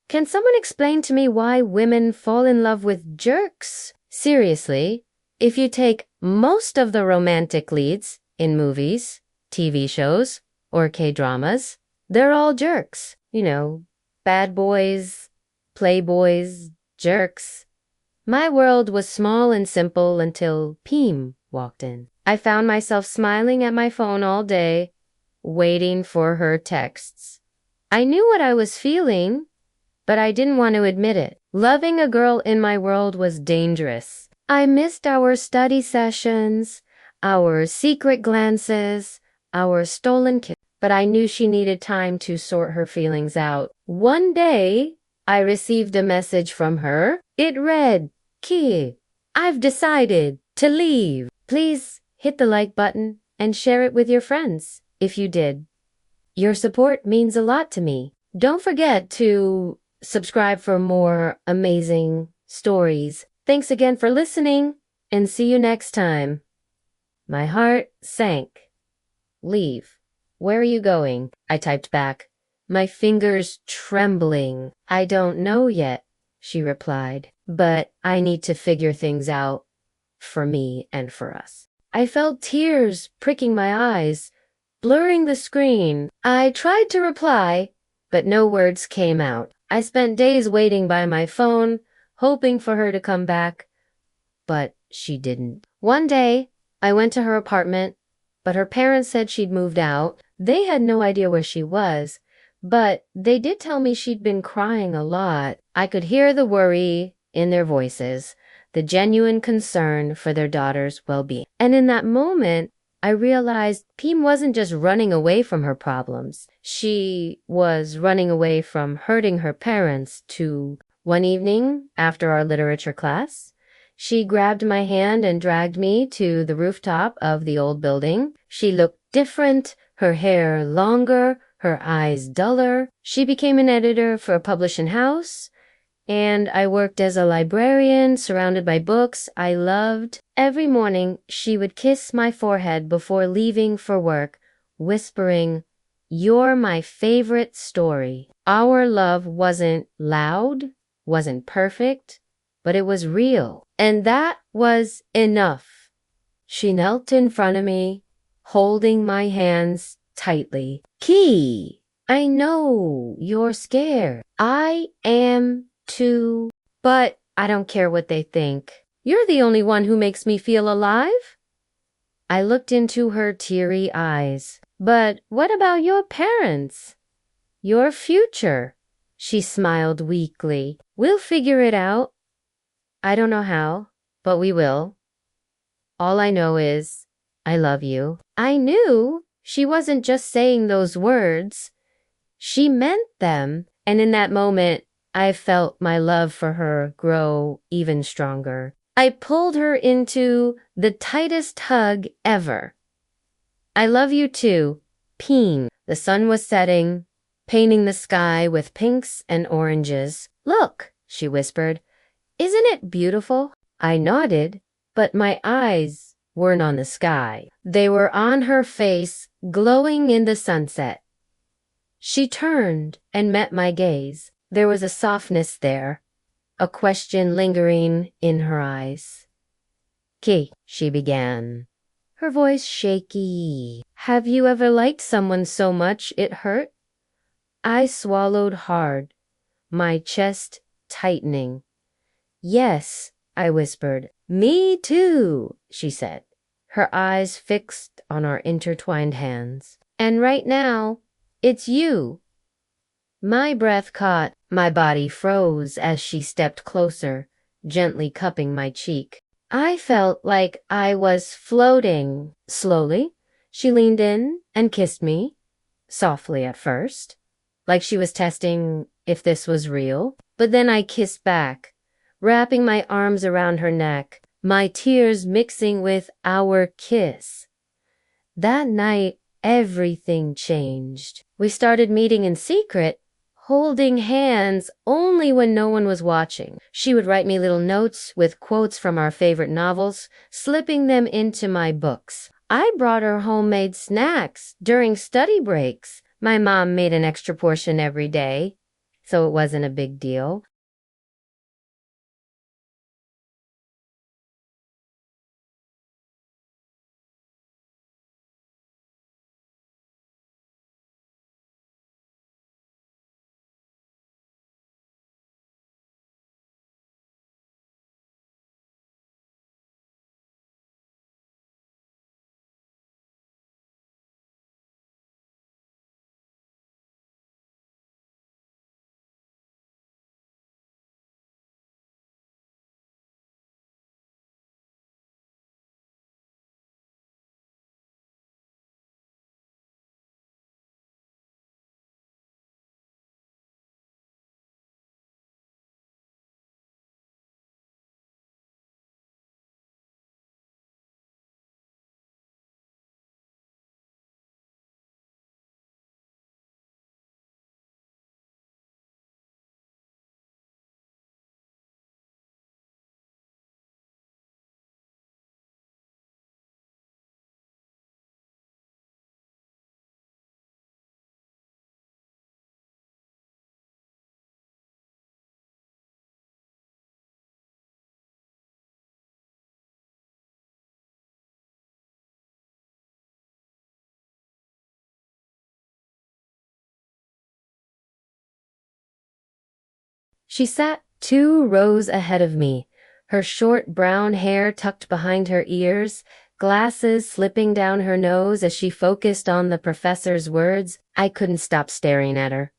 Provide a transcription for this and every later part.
Can someone explain to me why women fall in love with jerks? Seriously, if you take most of the romantic leads in movies, TV shows, or K-dramas, they're all jerks. You know, bad boys, playboys, jerks. My world was small and simple until Peem walked in. I found myself smiling at my phone all day, waiting for her texts. I knew what I was feeling, but I didn't want to admit it. Loving a girl in my world was dangerous. I missed our study sessions, our secret glances, our stolen kisses, but I knew she needed time to sort her feelings out. One day, I received a message from her. It read, "Kee, I've decided to leave. Please hit the like button and share it with your friends if you did. Your support means a lot to me. Don't forget to subscribe for more amazing stories. Thanks again for listening, and see you next time." My heart sank. "Leave. Where are you going?" I typed back, my fingers trembling. "I don't know yet," she replied, "but I need to figure things out for me and for us." I felt tears pricking my eyes, blurring the screen. I tried to reply, but no words came out. I spent days waiting by my phone, hoping for her to come back, but she didn't. One day, I went to her apartment, but her parents said she'd moved out. They had no idea where she was, but they did tell me she'd been crying a lot. I could hear the worry in their voices, the genuine concern for their daughter's well-being. And in that moment, I realized Peem wasn't just running away from her problems. She was running away from hurting her parents too. One evening, after our literature class, she grabbed my hand and dragged me to the rooftop of the old building. She looked different, her hair longer, her eyes duller. She became an editor for a publishing house, and I worked as a librarian surrounded by books I loved. Every morning, she would kiss my forehead before leaving for work, whispering, "You're my favorite story." Our love wasn't loud, wasn't perfect, but it was real. And that was enough. She knelt in front of me, holding my hands tightly. "Kee, I know you're scared. I am too, but I don't care what they think. You're the only one who makes me feel alive." I looked into her teary eyes. "But what about your parents? Your future?" She smiled weakly. "We'll figure it out. I don't know how, but we will. All I know is I love you." I knew she wasn't just saying those words. She meant them, and in that moment, I felt my love for her grow even stronger. I pulled her into the tightest hug ever. "I love you too, Peem." The sun was setting, painting the sky with pinks and oranges. "Look," she whispered. "Isn't it beautiful?" I nodded, but my eyes weren't on the sky. They were on her face, glowing in the sunset. She turned and met my gaze. There was a softness there, a question lingering in her eyes. "Kee," she began, her voice shaky. "Have you ever liked someone so much it hurt?" I swallowed hard, my chest tightening. "Yes," I whispered. "Me too," she said, her eyes fixed on our intertwined hands. "And right now, it's you." My breath caught, my body froze as she stepped closer, gently cupping my cheek. I felt like I was floating. Slowly, she leaned in and kissed me, softly at first, like she was testing if this was real. But then I kissed back, wrapping my arms around her neck, my tears mixing with our kiss. That night, everything changed. We started meeting in secret, holding hands only when no one was watching. She would write me little notes with quotes from our favorite novels, slipping them into my books. I brought her homemade snacks during study breaks. My mom made an extra portion every day. so it wasn't a big deal. She sat 2 rows ahead of me, her short brown hair tucked behind her ears, glasses slipping down her nose as she focused on the professor's words. I couldn't stop staring at her.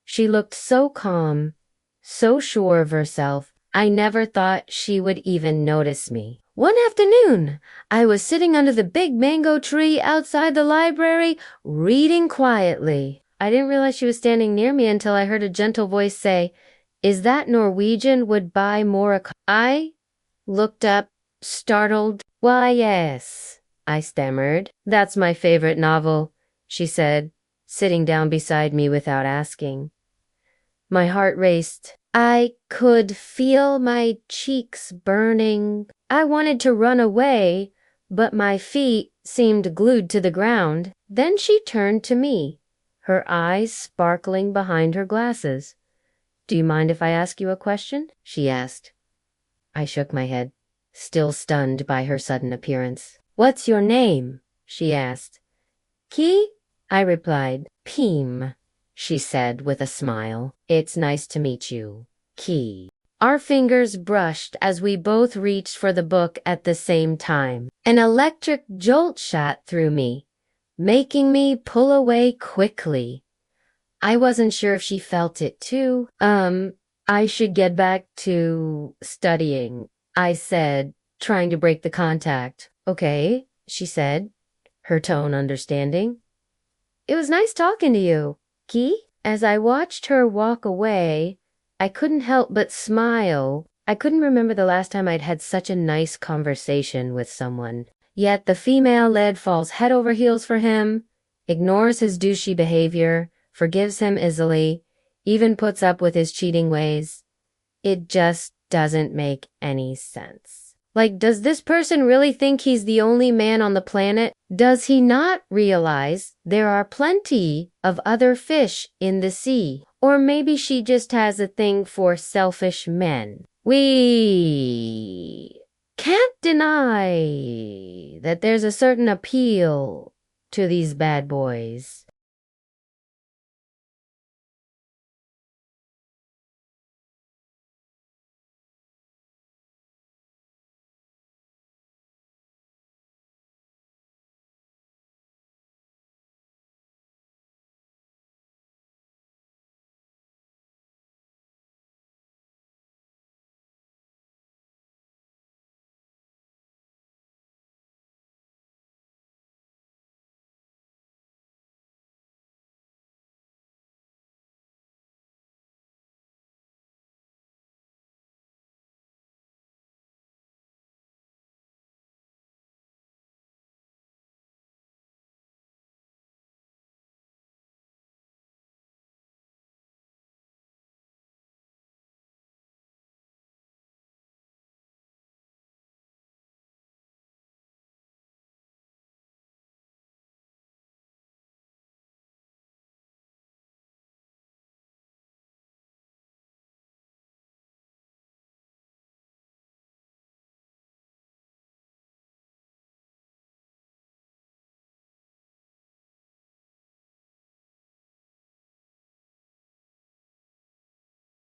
She looked so calm, so sure of herself. I never thought she would even notice me. One afternoon, I was sitting under the big mango tree outside the library, reading quietly. I didn't realize she was standing near me until I heard a gentle voice say, "Is that Norwegian would buy more?" I looked up, startled. "Why, yes," I stammered. "That's my favorite novel," she said, sitting down beside me without asking. My heart raced. I could feel my cheeks burning. I wanted to run away, but my feet seemed glued to the ground. Then she turned to me, her eyes sparkling behind her glasses. "Do you mind if I ask you a question?" she asked. I shook my head, still stunned by her sudden appearance. "What's your name?" she asked. "Kee?" I replied. "Peem," she said with a smile. "It's nice to meet you, Kee." Our fingers brushed as we both reached for the book at the same time. An electric jolt shot through me, making me pull away quickly. I wasn't sure if she felt it too. I should get back to studying," I said, trying to break the contact. "Okay," she said, her tone understanding. "It was nice talking to you, Kee." As I watched her walk away, I couldn't help but smile. I couldn't remember the last time I'd had such a nice conversation with someone. Yet the female lead falls head over heels for him, ignores his douchey behavior, forgives him easily, even puts up with his cheating ways. It just doesn't make any sense. Like, does this person really think he's the only man on the planet? Does he not realize there are plenty of other fish in the sea? Or maybe she just has a thing for selfish men. We can't deny that there's a certain appeal to these bad boys.